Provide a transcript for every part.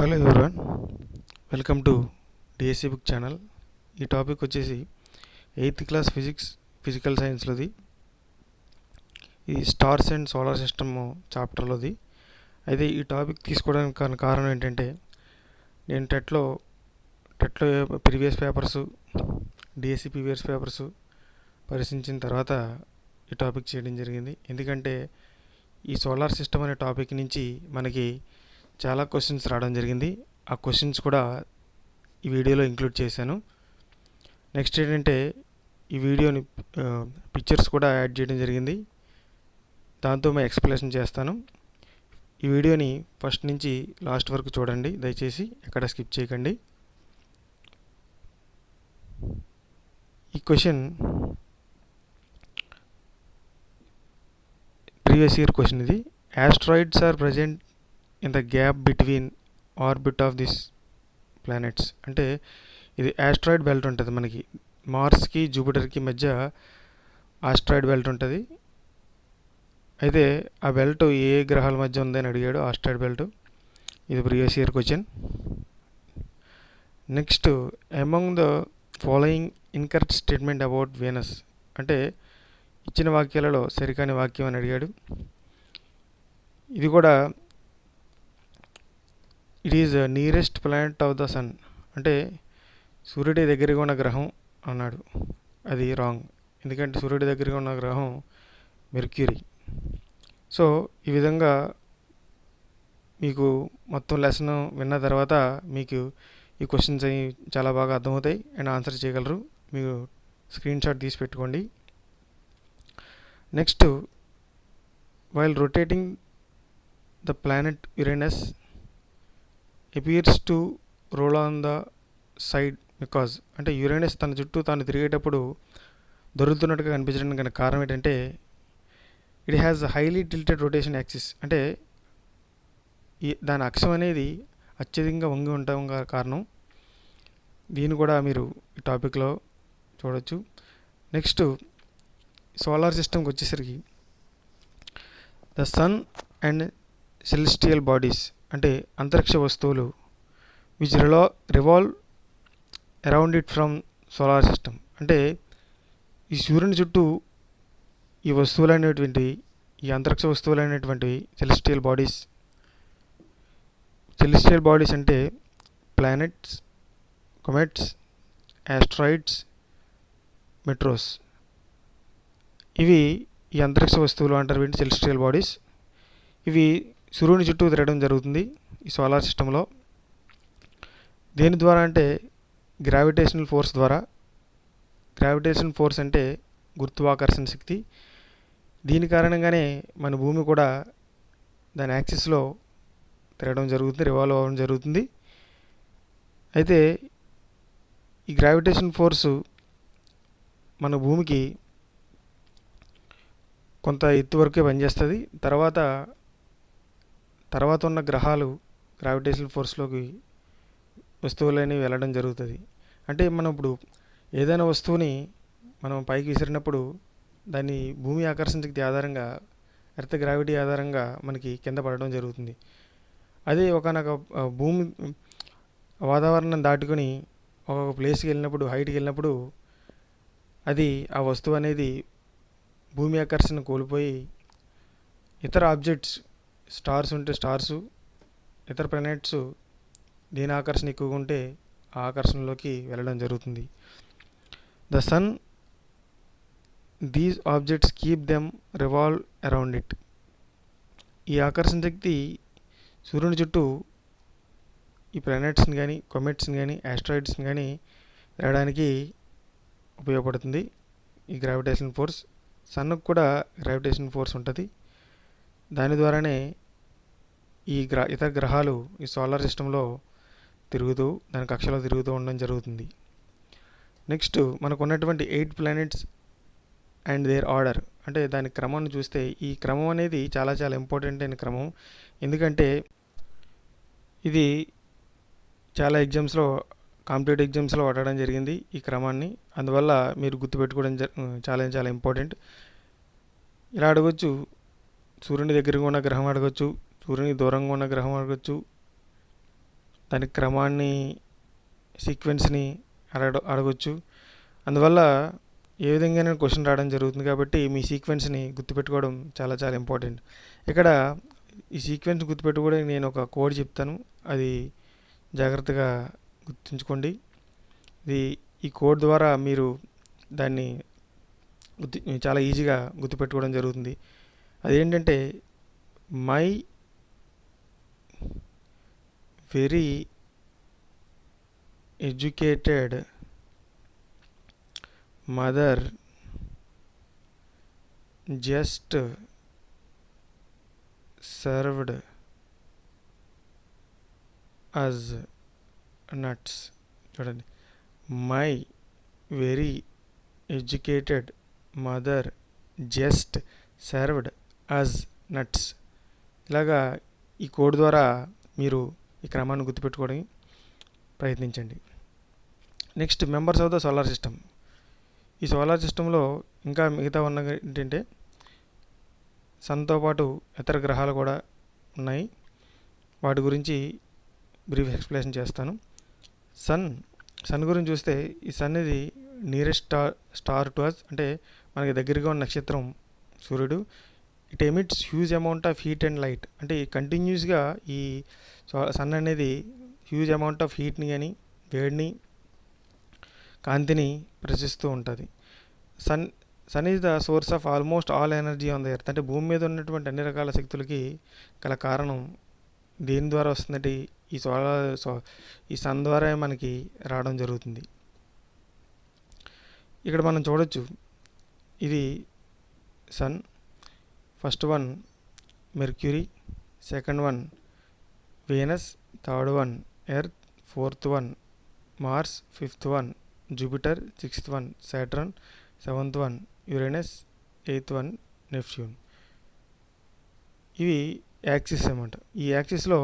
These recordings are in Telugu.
Hello everyone, welcome to DSC book channel. ఈ టాపిక్ వచ్చేసి 8th క్లాస్ ఫిజికల్ సైన్స్లోది. ఈ స్టార్స్ అండ్ సోలార్ సిస్టమ్ చాప్టర్లోది. అయితే ఈ టాపిక్ తీసుకోవడానికి కారణం ఏంటంటే, నేను టెట్లో previous papers, DSC previous papers పరిశీలించిన తర్వాత ఈ టాపిక్ చేయడం జరిగింది. ఎందుకంటే ఈ సోలార్ సిస్టమ్ అనే టాపిక్ నుంచి మనకి చాలా క్వశ్చన్స్ రావడం జరిగింది. ఆ క్వశ్చన్స్ కూడా ఈ వీడియోలో ఇంక్లూడ్ చేశాను. నెక్స్ట్ ఏంటంటే, ఈ వీడియోని పిక్చర్స్ కూడా యాడ్ చేయడం జరిగింది. దాంతో మేము ఎక్స్ప్లెనేషన్ చేస్తాను. ఈ వీడియోని ఫస్ట్ నుంచి లాస్ట్ వరకు చూడండి దయచేసి, ఎక్కడ స్కిప్ చేయకండి. ఈ క్వశ్చన్ ప్రీవియస్ ఇయర్ క్వశ్చన్ ఇది. Asteroids are present in the gap between orbit of this planets. అంటే ఇది ఆస్ట్రాయిడ్ బెల్ట్ ఉంటుంది మనకి, మార్స్కి జూపిటర్కి మధ్య ఆస్ట్రాయిడ్ బెల్ట్ ఉంటుంది. అయితే ఆ బెల్ట్ ఏ గ్రహాల మధ్య ఉందని అడిగాడు, ఆస్ట్రాయిడ్ బెల్ట్. ఇది previous year question. Next, among the following incorrect statement about Venus. అంటే ఇచ్చిన వాక్యాలలో సరికాని వాక్యం అని అడిగాడు. ఇది కూడా it is nearest planet of the sun, అంటే సూర్యుడి దగ్గరగా ఉన్న గ్రహం అన్నాడు. అది రాంగ్, ఎందుకంటే సూర్యుడి దగ్గరగా ఉన్న గ్రహం మెర్క్యూరీ. సో ఈ విధంగా మీకు మొత్తం లెసన్ విన్న తర్వాత మీకు ఈ క్వశ్చన్స్ అవి చాలా బాగా అర్థమవుతాయి అండ్ ఆన్సర్ చేయగలరు. మీరు స్క్రీన్ షాట్ తీసి పెట్టుకోండి. Next, while rotating the planet Uranus appears to roll on the side because, అంటే యురేనస్ తన చుట్టూ తాను తిరిగేటప్పుడు దొరుకుతున్నట్టుగా కనిపించడానికి గల కారణం ఏంటంటే, it has highly tilted rotation axis. అంటే దాని అక్షం అనేది అత్యధికంగా వంగి ఉండటం కారణం. దీన్ని కూడా మీరు ఈ టాపిక్లో చూడవచ్చు. నెక్స్ట్, సోలార్ సిస్టమ్కి వచ్చేసరికి the sun and celestial bodies, అంటే అంతరిక్ష వస్తువులు, which revolve around it from solar system. అంటే ఈ సూర్యుని చుట్టూ ఈ వస్తువులు అనేటువంటివి, ఈ అంతరిక్ష వస్తువులు అనేటువంటివి సెలెస్టియల్ బాడీస్. సెలెస్టియల్ బాడీస్ అంటే ప్లానెట్స్, కొమెట్స్, ఆస్ట్రాయిడ్స్, మెట్రోస్. ఇవి ఈ అంతరిక్ష వస్తువులు అంటారు, వీటిని సెలెస్టియల్ బాడీస్. ఇవి సూర్యుని చుట్టూ తిరగడం జరుగుతుంది ఈ సోలార్ సిస్టంలో. దేని ద్వారా అంటే గ్రావిటేషనల్ ఫోర్స్ ద్వారా. గ్రావిటేషనల్ ఫోర్స్ అంటే గురుత్వాకర్షణ శక్తి. దీని కారణంగానే మన భూమి కూడా దాని యాక్సిస్లో తిరగడం జరుగుతుంది, రివాల్వ్ అవ్వడం జరుగుతుంది. అయితే ఈ గ్రావిటేషన్ ఫోర్సు మన భూమికి కొంత ఎత్తు వరకే పనిచేస్తుంది. తర్వాత ఉన్న గ్రహాలు గ్రావిటేషనల్ ఫోర్స్లోకి వస్తువులని వెళ్ళడం జరుగుతుంది. అంటే మనం ఇప్పుడు ఏదైనా వస్తువుని మనం పైకి విసిరినప్పుడు దాన్ని భూమి ఆకర్షణ శక్తి ఆధారంగా, ఎర్త్ గ్రావిటీ ఆధారంగా మనకి కింద పడడం జరుగుతుంది. అదే ఒకనొక భూమి వాతావరణం దాటుకొని ఒక ప్లేస్కి వెళ్ళినప్పుడు, హైట్కి వెళ్ళినప్పుడు, అది ఆ వస్తువు అనేది భూమి ఆకర్షణ కోల్పోయి ఇతర ఆబ్జెక్ట్స్, స్టార్స్ ఉంటే స్టార్సు, ఇతర ప్లానెట్స్ దీని ఆకర్షణ ఎక్కువగా ఉంటే ఆ ఆకర్షణలోకి వెళ్ళడం జరుగుతుంది. The sun, these objects keep them revolve around it. ఈ ఆకర్షణ శక్తి సూర్యుని చుట్టూ ఈ ప్లానెట్స్ని కానీ, కొమెట్స్ని కానీ, ఆస్ట్రాయిడ్స్ని కానీ వెళ్ళడానికి ఉపయోగపడుతుంది ఈ గ్రావిటేషన్ ఫోర్స్. సన్కు కూడా గ్రావిటేషన్ ఫోర్స్ ఉంటుంది. దాని ద్వారానే ఈ ఇతర గ్రహాలు ఈ సోలార్ సిస్టంలో తిరుగుతూ, దాని కక్షలో తిరుగుతూ ఉండడం జరుగుతుంది. నెక్స్ట్, మనకు ఉన్నటువంటి 8 ప్లానెట్స్ అండ్ దేర్ ఆర్డర్, అంటే దాని క్రమాన్ని చూస్తే ఈ క్రమం అనేది చాలా చాలా ఇంపార్టెంట్ అయిన క్రమం. ఎందుకంటే ఇది చాలా ఎగ్జామ్స్లో, కాంపిటేటివ్ ఎగ్జామ్స్లో అడగడం జరిగింది ఈ క్రమాన్ని. అందువల్ల మీరు గుర్తుపెట్టుకోవడం చాలా చాలా ఇంపార్టెంట్. ఇలా అడగొచ్చు, సూర్యుని దగ్గరగా ఉన్న గ్రహం అడగొచ్చు, సూర్యుని దూరంగా ఉన్న గ్రహం అడగొచ్చు, దాని క్రమాన్ని, సీక్వెన్స్ని అడగొచ్చు. అందువల్ల ఏ విధంగానే క్వశ్చన్ రావడం జరుగుతుంది కాబట్టి మీ సీక్వెన్స్ని గుర్తుపెట్టుకోవడం చాలా చాలా ఇంపార్టెంట్. ఇక్కడ ఈ సీక్వెన్స్ గుర్తుపెట్టుకోవడానికి నేను ఒక కోడ్ చెప్తాను, అది జాగ్రత్తగా గుర్తుంచుకోండి. ఈ కోడ్ ద్వారా మీరు దాన్ని చాలా ఈజీగా గుర్తుపెట్టుకోవడం జరుగుతుంది. అదేంటంటే my very educated mother just served us nuts. చూడండి, my very educated mother just served us nuts. ఇలాగా ఈ కోడ్ ద్వారా మీరు ఈ క్రమాన్ని గుర్తుపెట్టుకోవడానికి ప్రయత్నించండి. Next, members of the solar system. ఈ సోలార్ సిస్టంలో ఇంకా మిగతా ఉన్న ఏంటంటే సన్తో పాటు ఇతర గ్రహాలు కూడా ఉన్నాయి. వాటి గురించి బ్రీఫ్ ఎక్స్ప్లెనేషన్ చేస్తాను. సన్ గురించి చూస్తే ఈ సన్ ఇది నియరెస్ట్ స్టార్ టు అస్, అంటే మనకి దగ్గరగా ఉన్న నక్షత్రం సూర్యుడు. It emits huge amount of heat and light, అంటే కంటిన్యూస్గా ఈ సన్ అనేది హ్యూజ్ అమౌంట్ ఆఫ్ హీట్ని కానీ వేడిని, కాంతిని ప్రసరిస్తూ ఉంటుంది. Sun is the source of almost all energy on the earth, అంటే భూమి మీద ఉన్నటువంటి అన్ని రకాల శక్తులకి గల కారణం దేని ద్వారా వస్తుందంటే ఈ సన్ ద్వారా మనకి రావడం జరుగుతుంది. ఇక్కడ మనం చూడొచ్చు, ఇది sun. First one Mercury, second one Venus, third one earth, fourth one Mars, fifth one Jupiter, sixth one Saturn, seventh one Uranus, eighth one Neptune. ఇవి యాక్సిస్ అన్నమాట. ఈ యాక్సిస్లో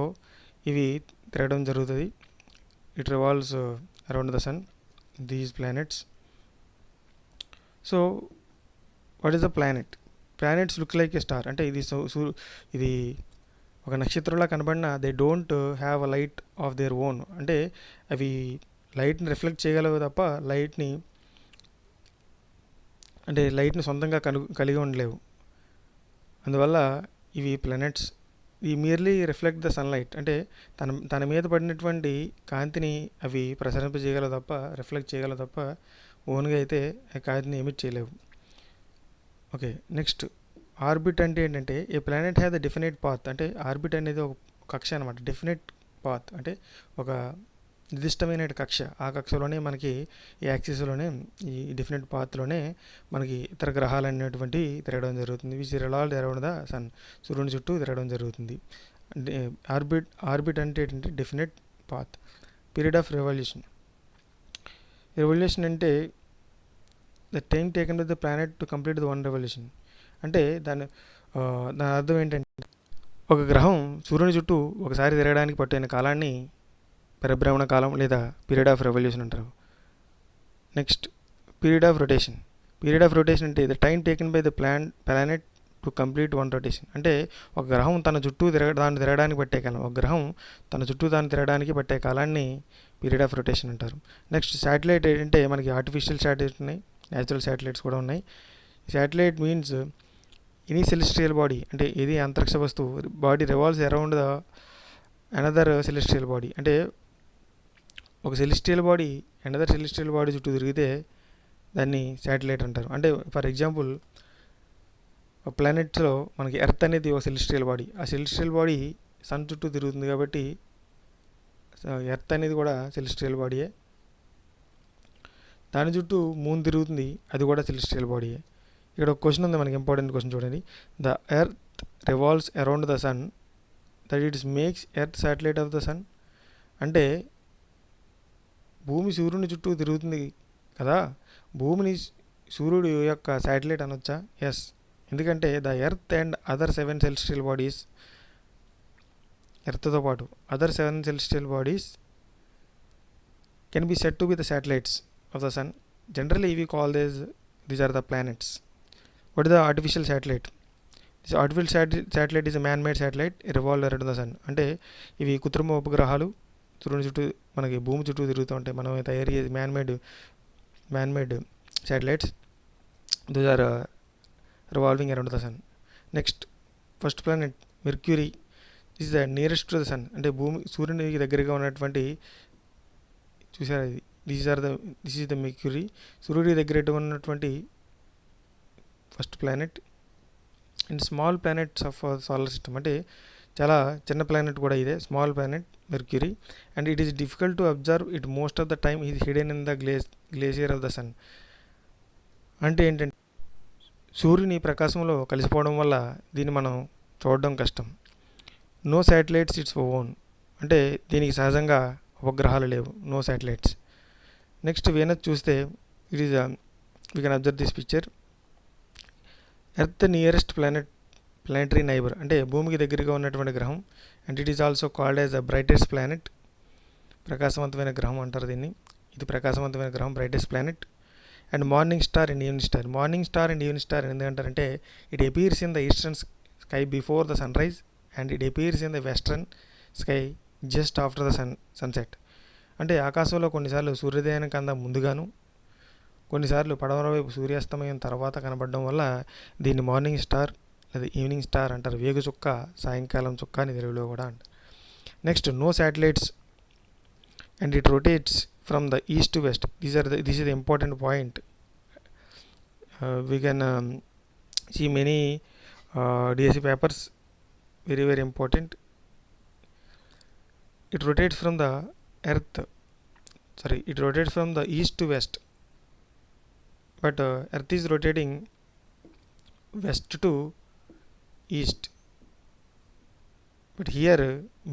ఇవి తిరగడం జరుగుతుంది. It revolves around the sun, these planets. So what is the planet? Planets look like a star, అంటే ఇది ఒక నక్షత్రంలా కనబడినా they don't have a light of their own, అంటే అవి లైట్ని రిఫ్లెక్ట్ చేయగలవు తప్ప లైట్ని సొంతంగా కలిగి ఉండలేవు. అందువల్ల ఇవి ప్లానెట్స్. ఈ మియర్లీ రిఫ్లెక్ట్ ద సన్లైట్, అంటే తన మీద పడినటువంటి కాంతిని అవి ప్రసరింపజేయగలవు తప్ప, రిఫ్లెక్ట్ చేయగలవు తప్ప ఓన్గా అయితే ఆ కాంతిని ఎమిట్ చేయలేవు. ఓకే, నెక్స్ట్ ఆర్బిట్ అంటే ఏంటంటే a planet have the definite path, అంటే ఆర్బిట్ అనేది ఒక కక్ష అనమాట. డెఫినెట్ పాత్ అంటే ఒక నిర్దిష్టమైన కక్ష. ఆ కక్షలోనే మనకి ఈ యాక్సిస్లోనే, ఈ డెఫినెట్ పాత్లోనే మనకి ఇతర గ్రహాలు అనేటువంటి తిరగడం జరుగుతుంది. Which revolve around the sun, సూర్యుని చుట్టూ తిరగడం జరుగుతుంది. ఆర్బిట్ అంటే ఏంటంటే definite path. Period of revolution అంటే the time taken with the planet to complete the one revolution. అంటే దాని అర్థం ఏంటంటే ఒక గ్రహం సూర్యుని చుట్టూ ఒకసారి తిరగడానికి పట్టిన కాలాన్ని పరిభ్రమణ కాలం లేదా పీరియడ్ ఆఫ్ రెవల్యూషన్ అంటారు. నెక్స్ట్, పీరియడ్ ఆఫ్ రొటేషన్ అంటే the time taken by the planet to complete one rotation. అంటే ఒక గ్రహం తన చుట్టూ తిరగడానికి పట్టే కాలం, ఒక గ్రహం తన చుట్టూ తిరగడానికి పట్టే కాలాన్ని పీరియడ్ ఆఫ్ రొటేషన్ అంటారు. నెక్స్ట్, శాటిలైట్ ఏంటంటే మనకి ఆర్టిఫిషియల్ శాటిలైట్స్ ఉన్నాయి, న్యాచురల్ శాటిలైట్స్ కూడా ఉన్నాయి. Satellite means any celestial body, అంటే ఇది అంతరిక్ష వస్తువు body revolves around the another celestial body. అంటే ఒక celestial body another celestial body చుట్టూ తిరిగితే దాన్ని శాటిలైట్ అంటారు. అంటే ఫర్ ఎగ్జాంపుల్ ప్లానెట్స్లో మనకి ఎర్త్ అనేది ఒక సెలెస్టియల్ బాడీ. ఆ సెలెస్టియల్ బాడీ సన్ చుట్టూ తిరుగుతుంది కాబట్టి ఎర్త్ అనేది కూడా సెలెస్టియల్ బాడీయే. దాని చుట్టూ మూన్ తిరుగుతుంది, అది కూడా సెలెస్టియల్ బాడీయే. ఇక్కడ ఒక క్వశ్చన్ ఉంది మనకి, ఇంపార్టెంట్ క్వశ్చన్ చూడండి. The earth revolves around the sun that it's makes earth satellite of the sun. అంటే భూమి సూర్యుని చుట్టూ తిరుగుతుంది కదా, భూమిని సూర్యుడు యొక్క శాటిలైట్ అనొచ్చా? ఎస్, ఎందుకంటే the earth and other 7 celestial bodies, ఎర్త్తో పాటు other 7 celestial bodies can be said to be the satellites of the sun. Generally we call these are the planets. What is the artificial satellite? This artificial satellite is a man-made satellite revolved around the sun. అంటే ఇవి కృత్రిమ ఉపగ్రహాలు, సూర్యుని చుట్టూ మనకి భూమి చుట్టూ తిరుగుతూ ఉంటాయి. మనం తయారు చేసే man made satellites, those are revolving around the sun. Next first planet Mercury is the nearest to the sun. అంటే సూర్యునికి దగ్గరగా ఉన్నటువంటి, చూసారా ఇది, దిస్ ఈజ్ ద మెర్క్యూరీ. సూర్యుడి దగ్గర ఉన్నటువంటి first planet. And small planets of solar system, అంటే చాలా చిన్న ప్లానెట్ కూడా ఇదే, small planet Mercury. And it is difficult to observe it most of the time is hidden in the glacier of the sun. అంటే ఏంటంటే సూర్యుని ప్రకాశంలో కలిసిపోవడం వల్ల దీన్ని మనం చూడడం కష్టం. నో శాటిలైట్స్ ఇట్స్ ఓన్, అంటే దీనికి సహజంగా ఉపగ్రహాలు లేవు, నో శాటిలైట్స్. నెక్స్ట్ వీనస్ చూస్తే, it is we can observe this picture. Earth nearest planetary neighbour, అంటే భూమికి దగ్గరగా ఉన్నటువంటి గ్రహం. And it is also called as the brightest planet, ప్రకాశవంతమైన గ్రహం అంటారు దీన్ని. ఇది ప్రకాశవంతమైన గ్రహం, brightest planet. And morning star and evening star. Morning star and evening star ఎందుకంటారంటే it appears in the eastern sky before the sunrise and it appears in the western sky just after the sunset. అంటే ఆకాశంలో కొన్నిసార్లు సూర్యోదయానికి అందా ముందుగాను, కొన్నిసార్లు పడమర వైపు సూర్యాస్తమయం తర్వాత కనబడడం వల్ల దీన్ని మార్నింగ్ స్టార్ లేదా ఈవినింగ్ స్టార్ అంటారు. వేగు చుక్క, సాయంకాలం చుక్క అని తెలుగులో కూడా అంటారు. Next no satellites and it rotates from the east to west. This is the important point. We can see many DSC papers, very very important. It rotates from the east to west, but earth is rotating west to east, but here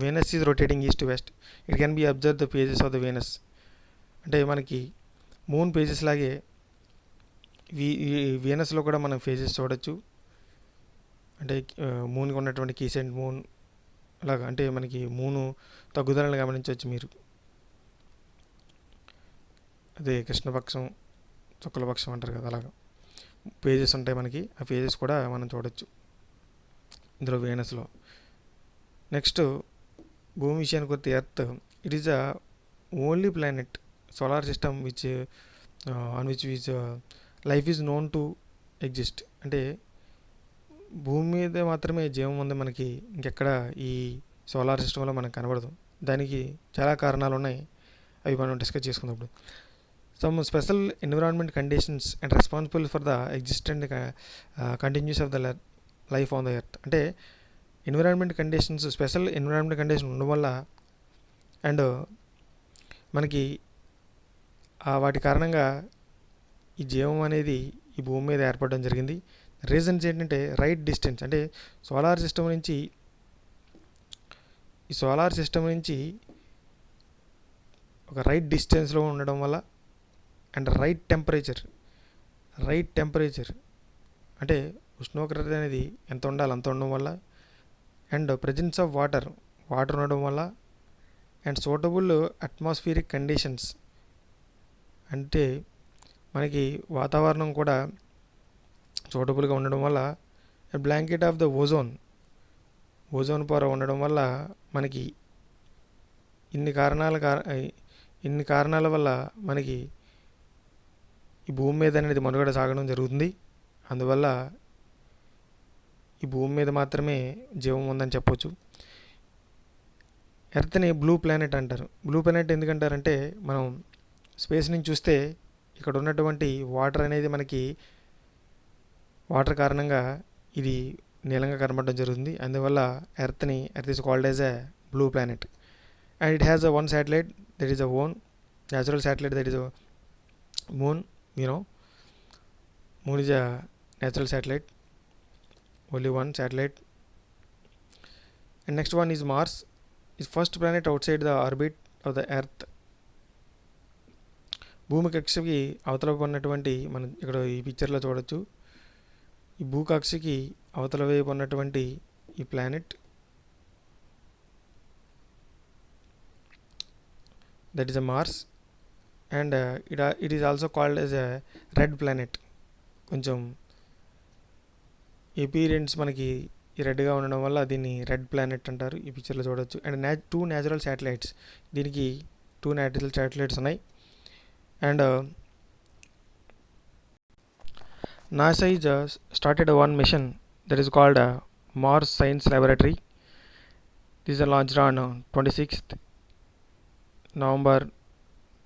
Venus is rotating east to west. It can be observed the phases of the Venus, అంటే మనకి మూన్ పేజెస్ లాగే వీనస్లో కూడా మనం ఫేజెస్ చూడొచ్చు. అంటే మూన్కి ఉన్నటువంటి కీసెంట్ మూన్ అలాగా, అంటే మనకి మూను తగ్గుదలను గమనించవచ్చు మీరు. అదే కృష్ణపక్షం, శుక్లపక్షం అంటారు కదా, అలాగా పేజెస్ ఉంటాయి మనకి. ఆ పేజెస్ కూడా మనం చూడొచ్చు ఇందులో వీనస్లో. నెక్స్ట్ భూమి విషయానికి వస్తే earth, it is the only planet solar system on which life is known to exist. అంటే భూమి మీద మాత్రమే జీవం ఉంది మనకి, ఇంకెక్కడ ఈ సోలార్ సిస్టంలో మనకు కనబడదు. దానికి చాలా కారణాలు ఉన్నాయి, అవి మనం డిస్కస్ చేసుకున్నప్పుడు. Some special environment conditions and responsible for the existent continuous of the life on the earth. అంటే స్పెషల్ ఎన్విరాన్మెంట్ కండిషన్ ఉండడం వల్ల అండ్ మనకి వాటి కారణంగా ఈ జీవం అనేది ఈ భూమి మీద ఏర్పడడం జరిగింది. రీజన్స్ ఏంటంటే రైట్ డిస్టెన్స్, అంటే సోలార్ సిస్టమ్ నుంచి ఒక రైట్ డిస్టెన్స్లో ఉండడం వల్ల అండ్ రైట్ టెంపరేచర్ అంటే ఉష్ణోగ్రత అనేది ఎంత ఉండాలి అంత ఉండడం వల్ల, అండ్ ప్రజెన్స్ ఆఫ్ వాటర్ ఉండడం వల్ల, అండ్ సూటబుల్ అట్మాస్ఫియరిక్ కండిషన్స్, అంటే మనకి వాతావరణం కూడా సూటబుల్గా ఉండడం వల్ల, బ్లాంకెట్ ఆఫ్ ద ఓజోన్ పొర ఉండడం వల్ల మనకి ఇన్ని కారణాల వల్ల మనకి ఈ భూమి మీద అనేది మనుగడ సాగడం జరుగుతుంది. అందువల్ల ఈ భూమి మీద మాత్రమే జీవం ఉందని చెప్పొచ్చు. ఎర్త్ని బ్లూ ప్లానెట్ అంటారు. బ్లూ ప్లానెట్ ఎందుకంటారంటే మనం స్పేస్ నుంచి చూస్తే ఇక్కడ ఉన్నటువంటి వాటర్ అనేది మనకి వాటర్ కారణంగా ఇది నీలంగా కనబడడం జరుగుతుంది. అందువల్ల earth is called as a blue planet. And it has one satellite that is a own natural satellite that is moon. Moon is a natural satellite, only one satellite. And next one is Mars, is first planet outside the orbit of the Earth. భూమి కక్షకి అవతల ఉన్నటువంటి మనం ఇక్కడ ఈ పిక్చర్లో చూడొచ్చు. ఈ భూకక్షకి అవతల వైపు ఉన్నటువంటి ఈ planet that is a Mars. And it is also called as a red planet. కొంచెం ఎపీరియన్స్ మనకి ఈ రెడ్గా ఉండడం వల్ల దీన్ని రెడ్ ప్లానెట్ అంటారు. ఈ పిక్చర్లో చూడవచ్చు. అండ్ 2 న్యాచురల్ శాటిలైట్స్, దీనికి 2 న్యాచురల్ శాటిలైట్స్ ఉన్నాయి. And NASA is started one mission that is called Mars Science Laboratory. This is launched on 26th November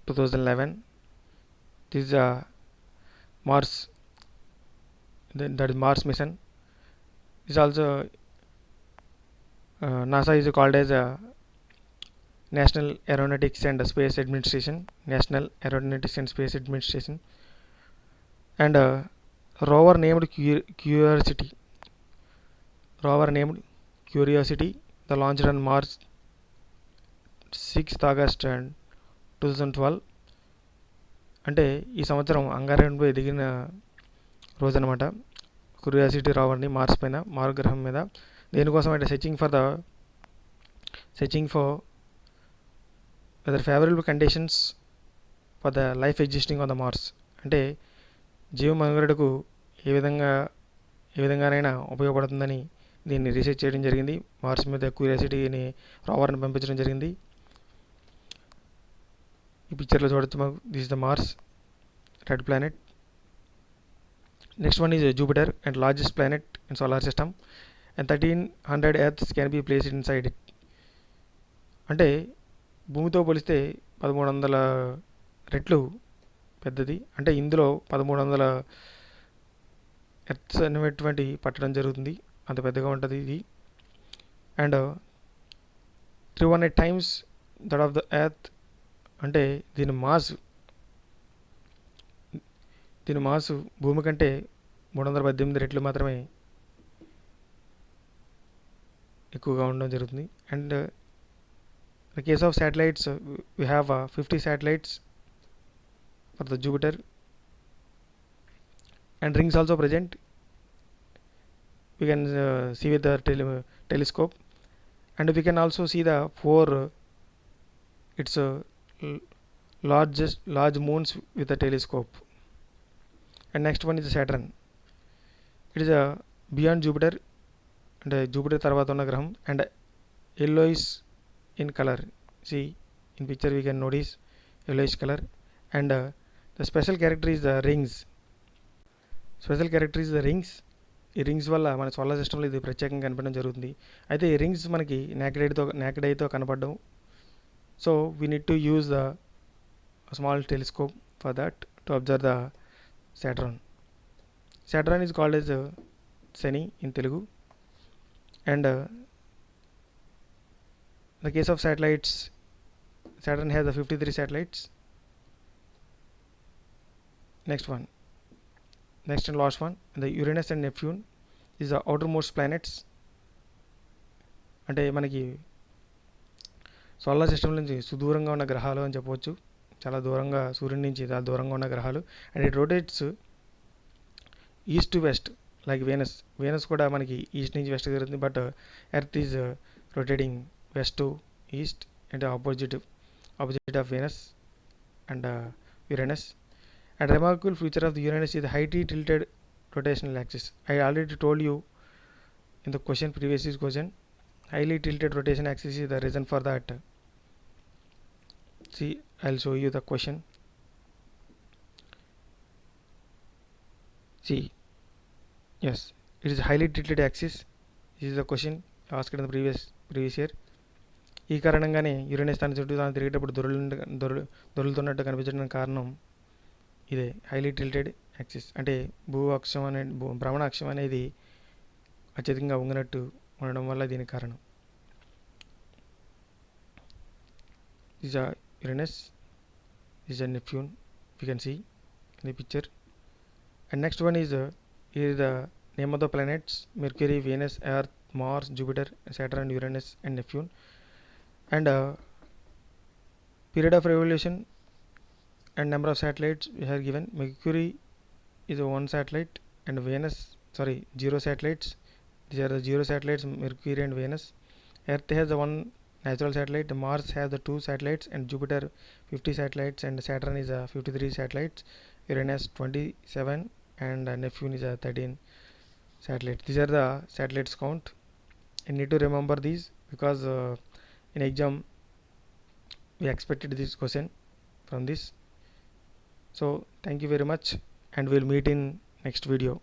2011. This is Mars, that is Mars mission. This also NASA is called as National Aeronautics and Space Administration, National Aeronautics and Space Administration. And rover named Curiosity, the launched on March 6th August 2012. అంటే ఈ సంవత్సరం అంగారకుడిపై దిగిన రోజు అనమాట. క్యూరియాసిటీ రోవర్ని మార్స్ పైన, మార్స్ గ్రహం మీద. దేనికోసం అంటే searching for weather favourable conditions for the life existing on the Mars. అంటే జీవమనుగడకు ఏ విధంగానైనా ఉపయోగపడుతుందని దీన్ని రీసెర్చ్ చేయడం జరిగింది. మార్స్ మీద క్యూరియాసిటీని రోవర్ని పంపించడం జరిగింది. ఈ పిక్చర్లో చూడొచ్చు మాకు. This is the Mars, red planet. Next one is Jupiter and largest planet in solar system and 1300 earths can be placed inside it. అంటే భూమితో పోలిస్తే 1300 రెట్లు పెద్దది. అంటే ఇందులో 1300 ఎర్త్స్ అనేటువంటి పట్టడం జరుగుతుంది, అంత పెద్దగా ఉంటుంది ఇది. And 318 times that of the earth. అంటే దీని మాసు భూమి కంటే 318 రెట్లు మాత్రమే ఎక్కువగా ఉండడం జరుగుతుంది. And the case of satellites, we have 50 satellites for the Jupiter, and rings also present. We can see with the telescope, and we can also see the 4 its large moons with the telescope. And next one is Saturn. It is beyond Jupiter, and Jupiter tarvata unna graham, and yellowish in color. See, in picture we can notice yellowish color. And the special character is the rings. ఈ రింగ్స్ వల్ల మన సోలార్ సిస్టంలో ఇది ప్రత్యేకంగా కనపడడం జరుగుతుంది. అయితే ఈ రింగ్స్ మనకి నేకెడ్ ఐతో కనపడడం. So we need to use the small telescope for that to observe the Saturn is called as Shani in Telugu. And the case of satellites, Saturn has 53 satellites. Next and last one, the Uranus and Neptune is the outermost planets. అంటే మనకి సోలార్ సిస్టమ్ నుంచి సుదూరంగా ఉన్న గ్రహాలు అని చెప్పవచ్చు. చాలా దూరంగా, సూర్యుడి నుంచి చాలా దూరంగా ఉన్న గ్రహాలు. And it rotates east to west like Venus కూడా మనకి ఈస్ట్ నుంచి వెస్ట్ జరుగుతుంది. But earth is rotating west to east, అంటే opposite of Venus and Uranus. And remarkable feature of the Uranus is the highly tilted rotational axis. I already told you in the previous question, highly tilted rotation axis is the reason for that. See, I'll show you the question. See, yes, it is highly tilted axis. This is the question asked in the previous year. ఈ కారణంగానే యురేనస్ తన చుట్టూ తాను తిరిగేటప్పుడు దొరులుతున్నట్టు కనిపించడానికి కారణం ఇదే, హైలీ టిల్టెడ్ యాక్సిస్. అంటే భ్రమణ అక్షం అనేది అత్యధికంగా వంగినట్టు ఉండడం వల్ల దీనికి కారణం. These are Uranus, these are Neptune, we can see in the picture. And next one is here the name of the planets: Mercury, Venus, Earth, Mars, Jupiter, Saturn, Uranus and Neptune. And period of revolution and number of satellites we have given. Mercury is a 1 satellite, and Venus, 0 satellites. These are the 0 satellites, Mercury and Venus. Earth has the 1 natural satellite, Mars has the 2 satellites, and Jupiter 50 satellites, and Saturn is 53 satellites, Uranus 27, and Neptune is 13 satellites. These are the satellites count. I need to remember these because in exam we expected this question from this. So thank you very much, and we'll meet in next video.